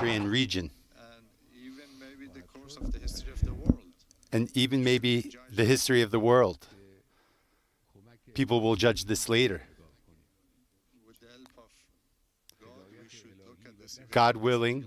and region, even maybe the course of the history of the world. and even maybe the history of the world. People will judge this later. With the help of God, we should look at this God willing,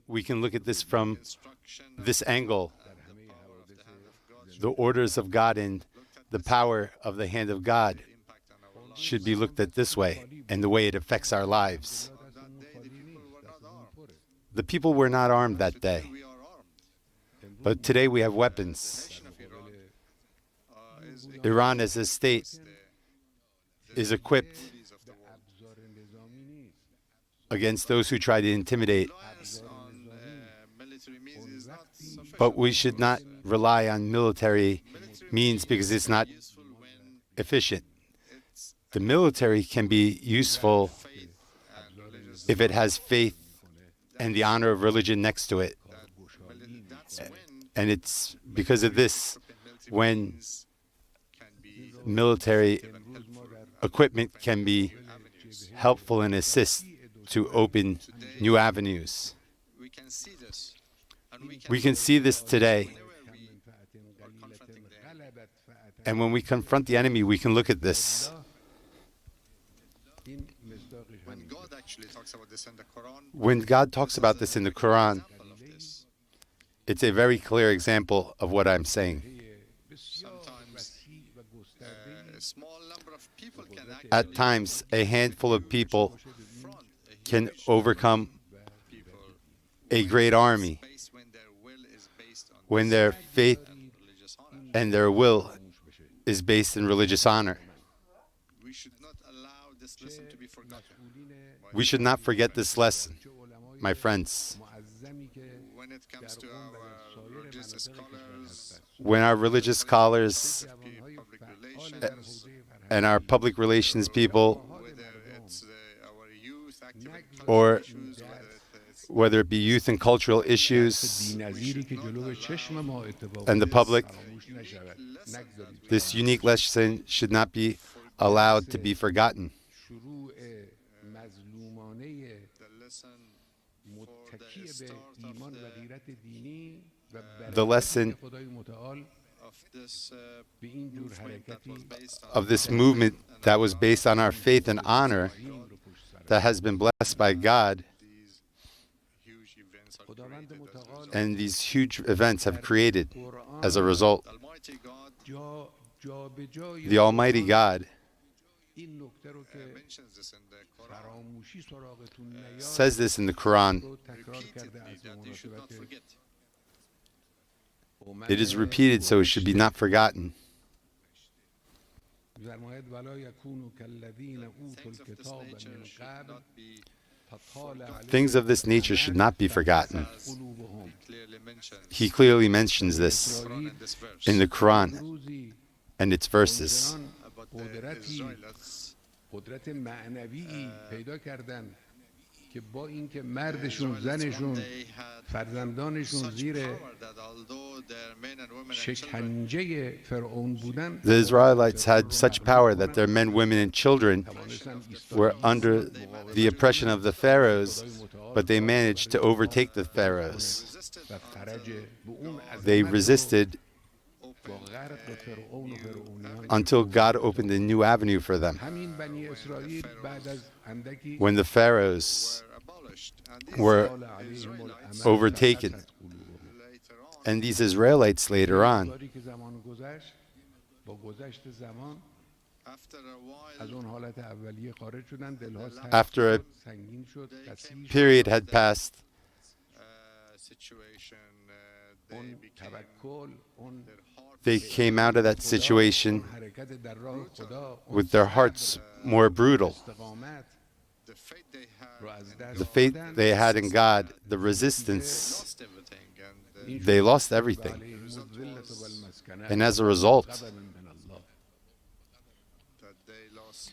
we can look at this from instruction this angle. and the power of the hand of God The orders of God and the power of the hand of God impact on our lives. should be looked at this way, and the way it affects our lives. That day, the people were not armed. The people were not armed that day, We are armed. but today we have weapons. Nation of Iran is Iran as a state is equipped enemies of the world. against those who try to intimidate, Reliance on military means is not sufficient. but we should not rely on military means because it's not Useful when efficient. it's The military can be useful faith and religious. if it has faith and the honor of religion next to it. That's when And it's because of this military when means can be military equipment can be helpful and assist to open new avenues. we can see this, and We can see this today, whenever we are confronting the enemy. and when we confront the enemy, we can look at this. When God actually talks about this in the Quran, When God talks about this in the Quran, example of this. it's a very clear example of what I'm saying. Sometimes a small number of people can actually At times, a handful of people confront a can huge overcome people a great army based when their will is based on when their faith religious honor. and their will is based in religious honor. We should not allow this lesson to be forgotten. We should not forget this lesson, my friends. When it comes to our religious scholars, When our religious scholars public relations, and our public relations people, whether it's our youth, active in or cultural issues, whether it's whether it be youth and cultural issues بی‌نظیری که جلوی چشم ما اتفاق and the public, فراموش نشود نگذارید this unique lesson should not be allowed to be forgotten. شروع مظلومانه the lesson متکی به ایمان و غیرت دینی و The lesson خدای متعال of this به این جور movement that was حرکتی based on of this movement that was based on our faith and honor that has been blessed by God, these huge events are خداوند created as a متعال result. and these huge events have created قرآن as a result. Almighty God جابجای The Almighty God این نکته رو که mentions this in the Quran فراموشی سراغتون نیاد says this in the Quran. رو تکرار کرده repeatedly از that you should not مناسبت forget. It is repeated, so it should be not forgotten. فرماید ولا یکونوا کالذین اوتوا Things of this الکتاب nature من should قبل not be فطال علیهم Things of this nature should not be forgotten. as قلوبهم clearly mentioned He clearly mentions this in this verse in the Quran روزی and its verses. آنچنان about the قدرتی Israelites. قدرت معنوی پیدا کردن که با اینکه مردشون زنشون They had فرزندانشون such زیر power that although their men and women and children شکنجه فرعون بودن The Israelites had such power that their men, women, and children توانستن were under the oppression of the pharaohs, but they managed to overtake the pharaohs. resisted و فرج به اون They عظمت resisted با غرق فرعون و فرعونیان until God opened a new avenue for them. همین بنی اسرائیل بعد از اندکی When the pharaohs were abolished, and these were سال علیهم العمل overtaken. فقست قلوبهم. later on And these Israelites later on, مقداری که زمان گذشت با گذشت زمان after a از while اون حالت اولیه خارج شدن دلها After a سنگین شد قسی شد. period had passed, situation they اون became توکل اون their heart they came out of that situation اون حرکت در راه خدا اون with their hearts more brutal. استقامت the faith they had رو از in دست The faith دادن. they had in God, the resistance, lost everything and این they شد lost everything. علیهم الذلة والمسکنة And as a result, غضباً من الله. that they lost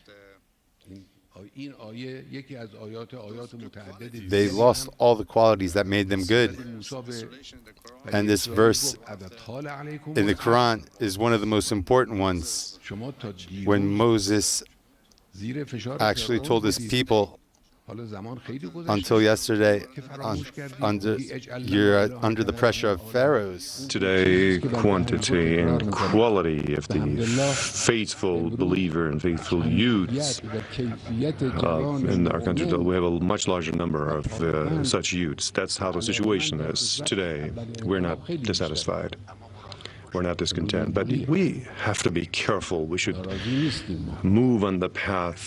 این آیه یکی از آیات متعددی they lost all the qualities that made them good. موسی به isolation in the Quran. And this verse ابطال علیکم in the Quran is one of the most important ones. شما تا When دیروز Moses زیر فشار actually فرعون told his بودید. people حالا زمان خیلی گذشته Until yesterday, که فراموش کردیم you're under the pressure of pharaohs. Today, quantity and quality of the faithful believer and faithful youths in our country, we have a much larger number of such youths. That's how the situation is today. We're not dissatisfied. We're not discontent, but we have to be careful. We should move on the path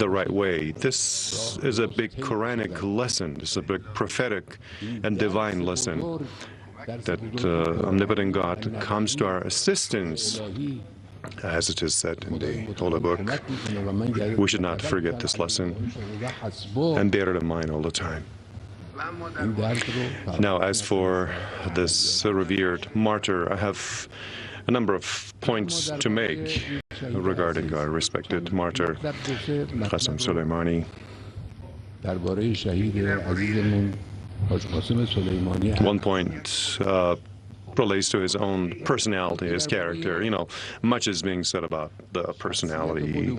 the right way. This is a big Quranic lesson. It's a big prophetic and divine lesson that omnipotent God comes to our assistance, as it is said in the Holy Book. We should not forget this lesson and bear it in mind all the time. Now, as for this revered martyr, I have a number of points to make regarding our respected martyr, Qasem Soleimani. One point relates to his own personality, his character. You know, much is being said about the personality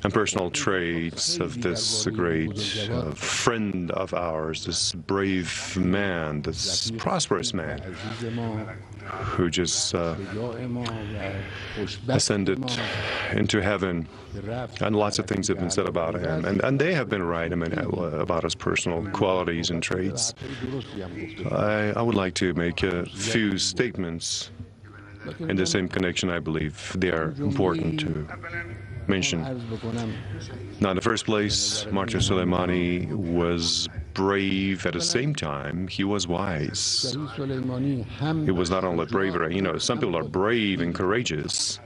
and personal traits of this great friend of ours, this brave man, this prosperous man who just ascended into heaven. And lots of things have been said about him, and they have been right, I mean, about his personal qualities and traits. I would like to make a few statements in the same connection. I believe they are important to mention. Now, in the first place, Martyr Soleimani was brave. At the same time, he was wise. It was not only bravery. You know, some people are brave and courageous,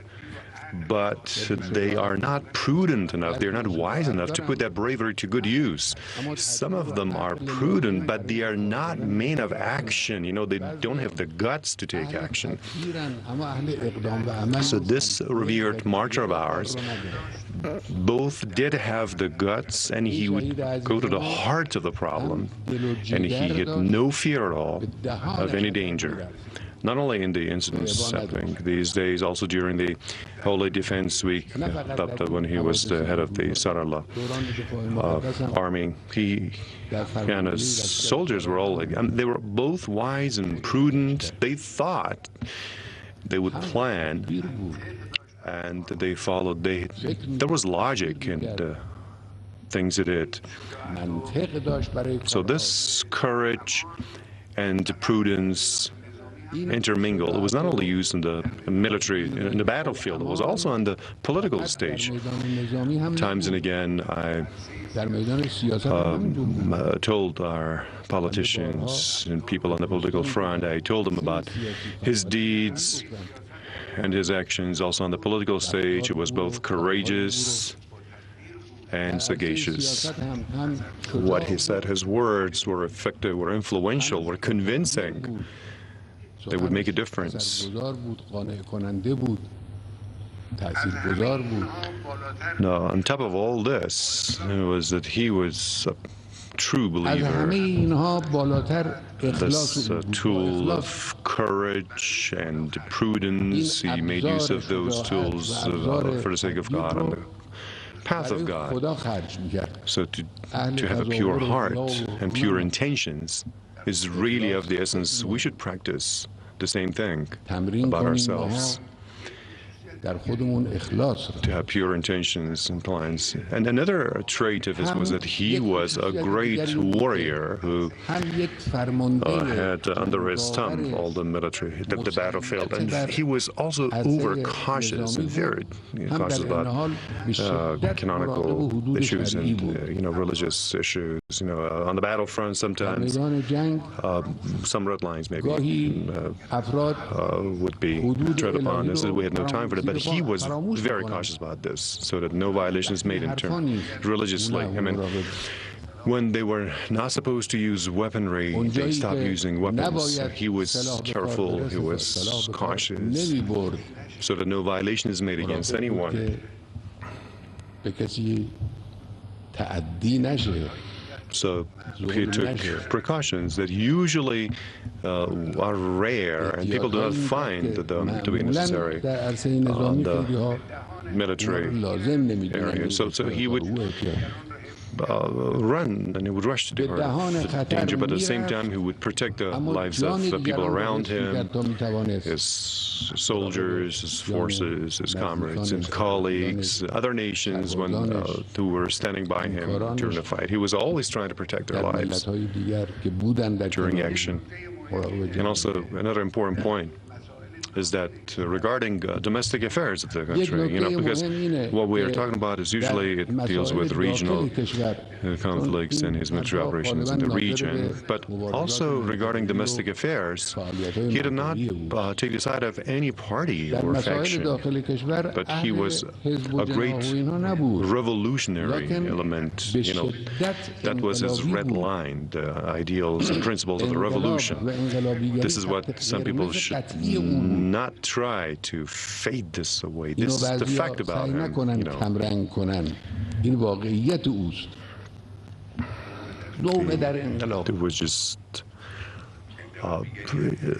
but they are not prudent enough, they're not wise enough to put that bravery to good use. Some of them are prudent, but they are not men of action. You know, they don't have the guts to take action. So this revered martyr of ours both did have the guts, and he would go to the heart of the problem, and he had no fear at all of any danger. Not only in the incidents happening these days, also during the Holy Defense Week, when he was the head of the Sarallah army, he and his soldiers were all, they were both wise and prudent. They thought they would plan, and they followed. There was logic in the things they did. So this courage and prudence intermingled. It was not only used in the military, in the battlefield, it was also on the political stage. Times and again, I told our politicians and people on the political front, I told them about his deeds and his actions. Also on the political stage, he was both courageous and sagacious. What he said, his words were effective, were influential, were convincing. They would make a difference. Now, on top of all this, it was that he was a true believer. This tool of courage and prudence, he made use of those tools for the sake of God and the path of God. So to have a pure heart and pure intentions is really of the essence. We should practice the same thing about ourselves, to have pure intentions and plans. And another trait of his was that he was a great warrior who had under his thumb all the military, the battlefield. And he was also overcautious and very cautious about canonical issues and religious issues. On the battlefront, sometimes some red lines maybe would be tread upon. As we had no time for it. But he was very cautious about this, so that no violations made in terms religiously. I mean, when they were not supposed to use weaponry, they stopped using weapons. He was careful, he was cautious, so that no violation is made against anyone. So he took precautions that usually are rare, and people do not find them to be necessary on the military area. So he would run and he would rush to the danger, but at the same time he would protect the lives of the people around him, his soldiers, his forces, his comrades and colleagues, other nations who were standing by him during the fight. He was always trying to protect their lives during action. And also another important point is that regarding domestic affairs of the country, because what we are talking about is usually it deals with regional conflicts and his military operations in the region, but also regarding domestic affairs, he did not take the side of any party or faction, but he was a great revolutionary element. That was his red line, the ideals and principles of the revolution. This is what some people should not try to fade this away. This is the fact about him. It was just a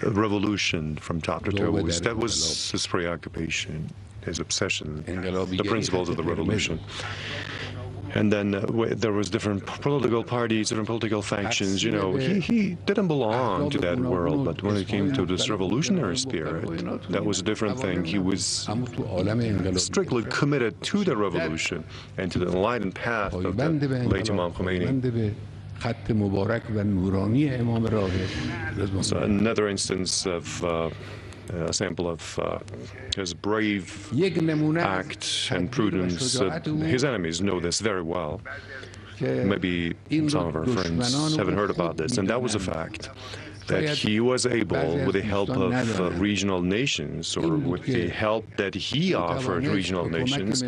revolution from top to toe. That was his preoccupation, his obsession, the principles of the revolution. And then there was different political parties, different political factions. He didn't belong to that world. But when it came to this revolutionary spirit, that was a different thing. He was strictly committed to the revolution and to the enlightened path of the late Imam Khamenei. So another instance of a sample of his brave act and prudence. His enemies know this very well. Maybe some of our friends haven't heard about this, and that was a fact that he was able, with the help of regional nations, or with the help that he offered regional nations,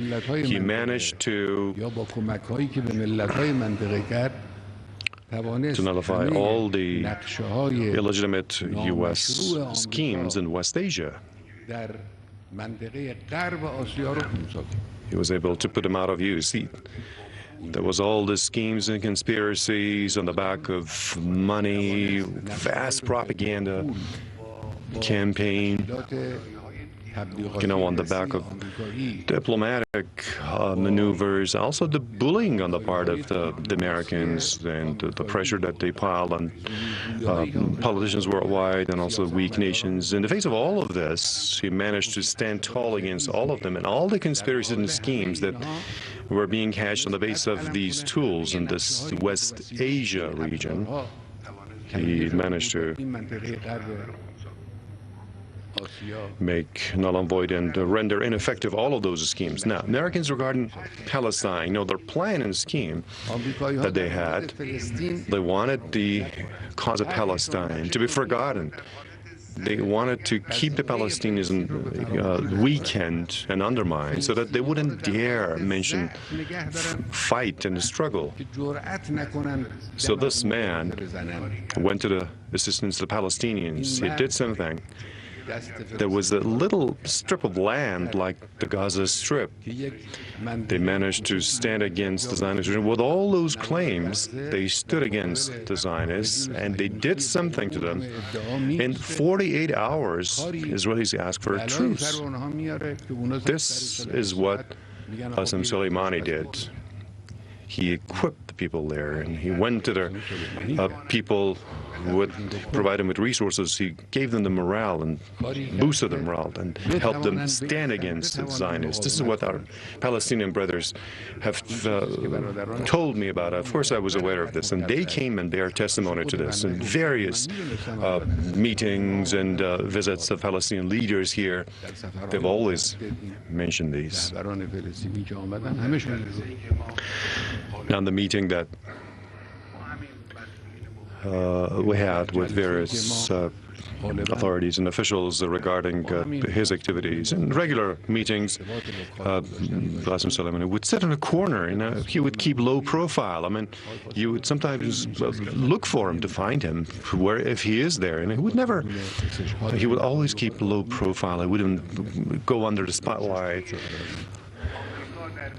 he managed to nullify all the illegitimate U.S. schemes in West Asia. He was able to put them out of use. There was all the schemes and conspiracies on the back of money, vast propaganda campaign, on the back of diplomatic maneuvers, also the bullying on the part of the Americans and the pressure that they piled on politicians worldwide and also weak nations. In the face of all of this, he managed to stand tall against all of them and all the conspiracies and schemes that were being hatched on the base of these tools in this West Asia region. He managed to make null and void and render ineffective all of those schemes. Now, Americans regarding Palestine, their plan and scheme that they had, they wanted the cause of Palestine to be forgotten. They wanted to keep the Palestinians weakened and undermined so that they wouldn't dare mention fight and struggle. So this man went to the assistance of the Palestinians. He did something. There was a little strip of land like the Gaza Strip. They managed to stand against the Zionists. With all those claims, they stood against the Zionists, and they did something to them. In 48 hours, Israelis asked for a truce. This is what Qasem Soleimani did. He equipped the people there, and he went to their people who would provide them with resources. He gave them the morale and boosted the morale and helped them stand against the Zionists. This is what our Palestinian brothers have told me about. Of course, I was aware of this, and they came and bear testimony to this in various meetings and visits of Palestinian leaders here. They've always mentioned these. Now, the meeting that we had with various authorities and officials regarding his activities. In regular meetings, Qasem Soleimani would sit in a corner and he would keep low profile. I mean, you would sometimes look for him to find him, if he is there, and he would always keep low profile. He wouldn't go under the spotlight.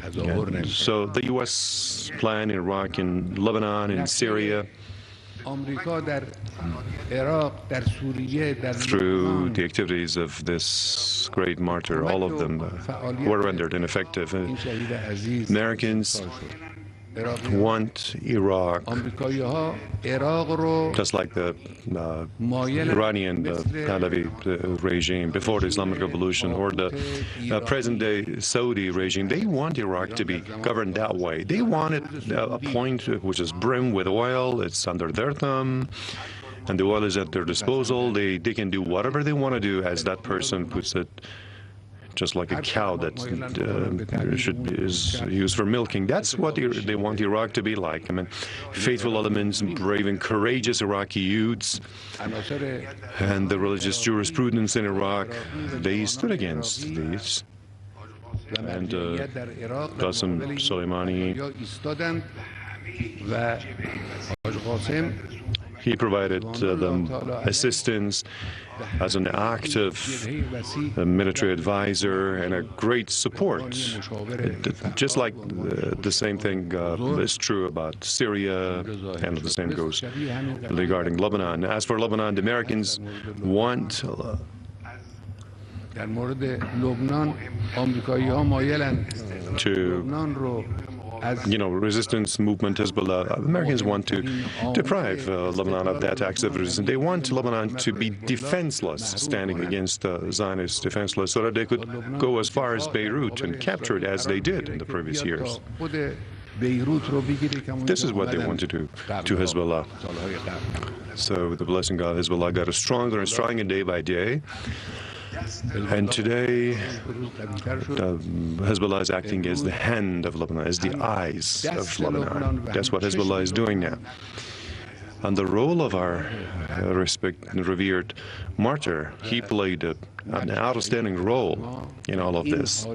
And so the U.S. plan in Iraq, in Lebanon, in Syria, through the activities of this great martyr, all of them were rendered ineffective. Americans want Iraq, آمریکایی‌ها عراق رو just like the Iranian Pahlavi regime before the Islamic Revolution, or the present-day Saudi regime. They want Iraq to be governed that way. They want it a point which is brimmed with oil. It's under their thumb, and the oil is at their disposal. They can do whatever they want to do, as that person puts it, just like a cow that is used for milking. That's what they want Iraq to be like. I mean, faithful elements, brave and courageous Iraqi youths, and the religious jurisprudence in Iraq, they stood against these. And Qasem Soleimani, he provided them assistance as an active military advisor and a great support. Just like the same thing is true about Syria, and the same goes regarding Lebanon. As for Lebanon, the Americans want to, resistance movement, Hezbollah. Americans want to deprive Lebanon of that activism. They want Lebanon to be defenseless, standing against Zionists, defenseless, so that they could go as far as Beirut and capture it, as they did in the previous years. This is what they want to do to Hezbollah. So, with the blessing of God, Hezbollah got stronger and stronger day by day. And today, Hezbollah is acting as the hand of Lebanon, as the eyes of Lebanon. That's what Hezbollah is doing now. And the role of our respected and revered martyr, he played an outstanding role in all of this.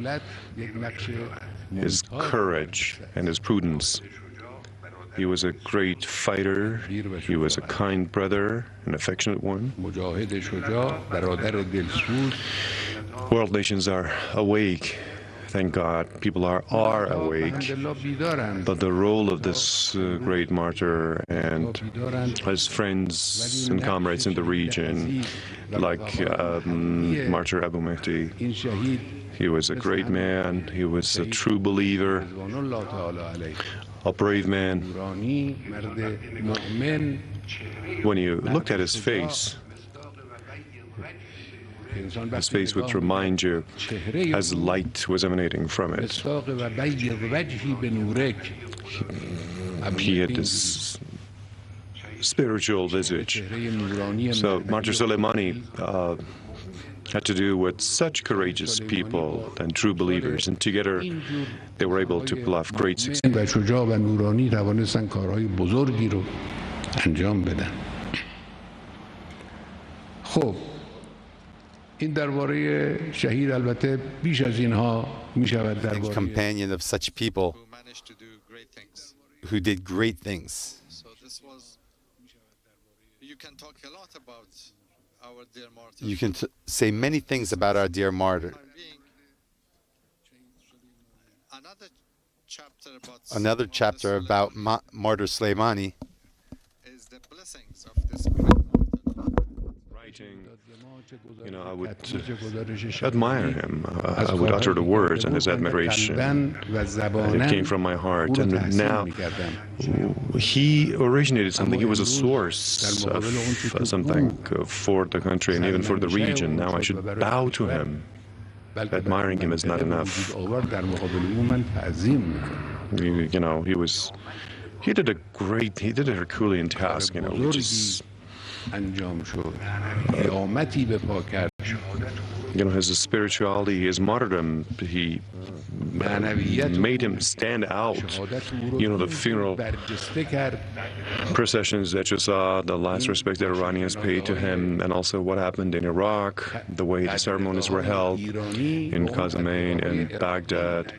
His courage and his prudence. He was a great fighter. He was a kind brother, an affectionate one. World nations are awake. Thank God, people are awake. But the role of this great martyr and his friends and comrades in the region, like Martyr Abu Mehdi, he was a great man. He was a true believer, a brave man. When you looked at his face would remind you as light was emanating from it. He had this spiritual visage. So Martyr Soleimani had to do with such courageous people and true believers, and together they were able to pull off great success. Companion of such people who managed to do great things. who did great things. So this was, you can talk a lot about our dear martyr. You can say many things about our dear martyr. Another chapter about Martyr Soleimani is the blessings of this great martyr. Writing, I would admire him. I would utter the words and his admiration. It came from my heart. And now, he originated something. He was a source of something for the country and even for the region. Now I should bow to him. Admiring him is not enough. He did a Herculean task, which is, his spirituality, his martyrdom, he made him stand out. The funeral processions that you saw, the last respect that Iranians paid to him, and also what happened in Iraq, the way the ceremonies were held in Khamenei and Baghdad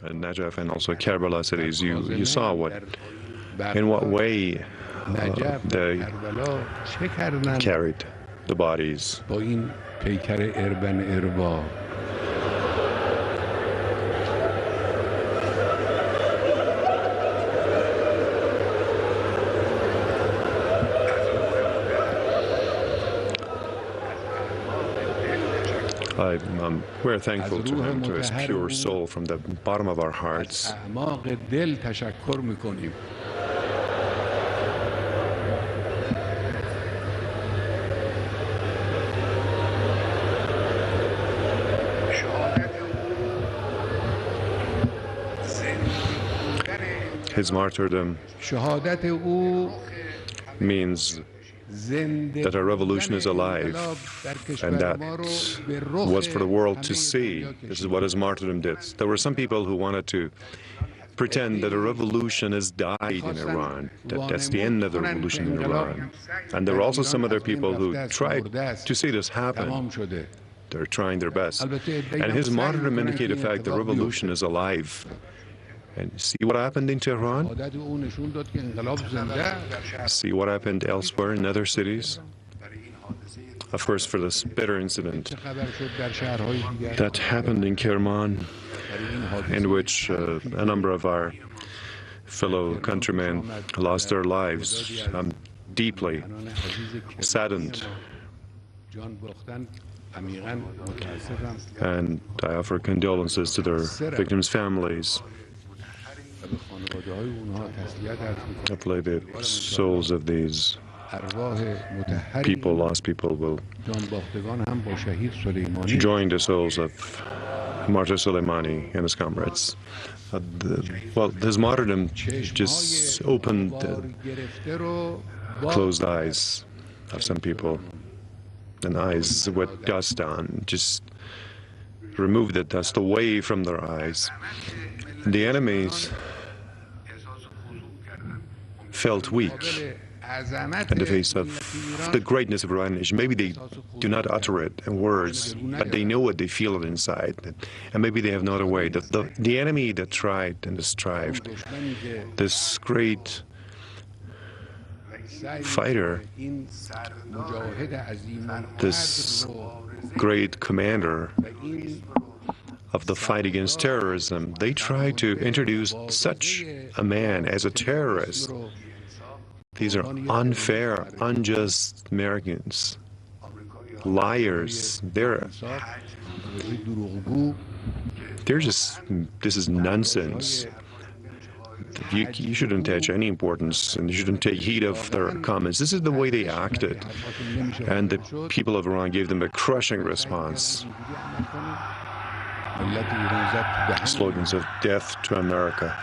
and Najaf and also Karbala cities. You saw in what way they carried the bodies. We're thankful to him, to his pure soul from the bottom of our hearts. اعماق دل تشکر میکنیم. His martyrdom شهادت او means that our revolution is alive, and that was for the world to see. This is what his martyrdom did. There were some people who wanted to pretend that a revolution has died in Iran, that that's the end of the revolution in Iran. And there were also some other people who tried to see this happen. They're trying their best. And his martyrdom indicated the fact the revolution is alive. And see what happened in Tehran? See what happened elsewhere in other cities? Of course, for this bitter incident that happened in Kerman, in which a number of our fellow countrymen lost their lives. I'm deeply saddened. And I offer condolences to their victims' families. Hopefully the souls of these people, lost people, will join the souls of Martyr Soleimani and his comrades. Well, his martyrdom just opened the closed eyes of some people, and eyes with dust on, just removed the dust away from their eyes. The enemies felt weak in the face of the greatness of Iran. Maybe they do not utter it in words, but they know it, they feel it inside. And maybe they have no other way. The enemy that tried and strived, this great fighter, this great commander of the fight against terrorism, they try to introduce such a man as a terrorist. These are unfair, unjust Americans, liars. They're just, this is nonsense. You shouldn't attach any importance, and you shouldn't take heed of their comments. This is the way they acted, and the people of Iran gave them a crushing response. Slogans of death to America.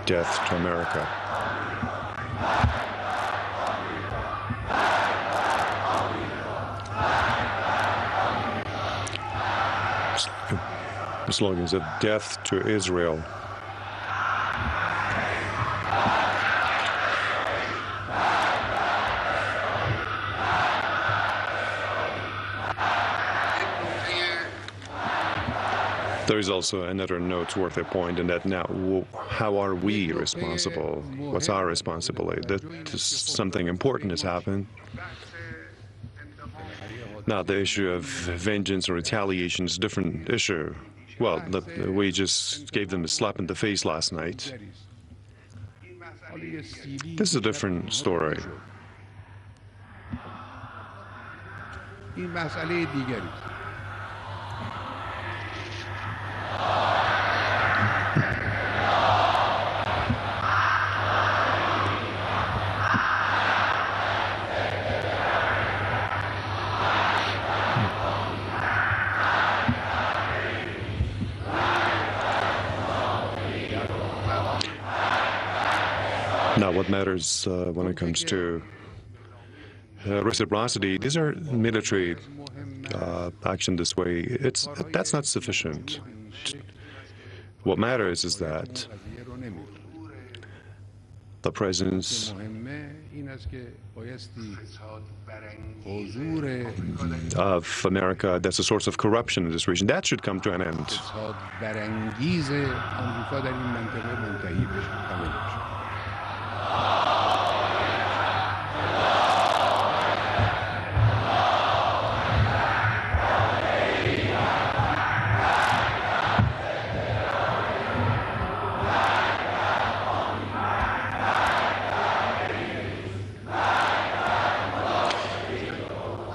Death to America. Slogans of death to Israel. There is also another noteworthy point in that now, how are we responsible? What's our responsibility? That something important has happened. Now, the issue of vengeance or retaliation is a different issue. Well, we just gave them a slap in the face last night. This is a different story. Now, what matters when it comes to reciprocity, these are military action this way. That's not sufficient. What matters is that the presence of America, that's a source of corruption in this region, that should come to an end.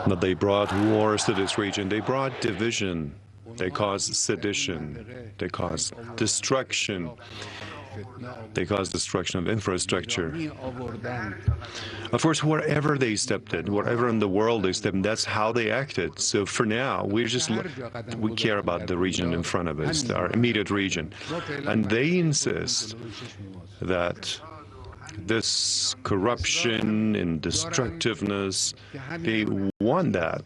that they brought wars to this region. They brought division. They caused sedition. They caused destruction. They caused destruction of infrastructure. Of course, wherever they stepped in, wherever in the world they stepped in, that's how they acted. So for now, we care about the region in front of us, our immediate region. And they insist that this corruption and destructiveness, they want that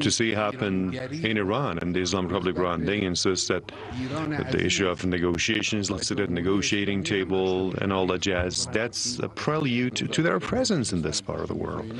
to see happen in Iran and the Islamic Republic of Iran. They insist that the issue of negotiations, let's sit at a negotiating table and all that jazz, that's a prelude to their presence in this part of the world.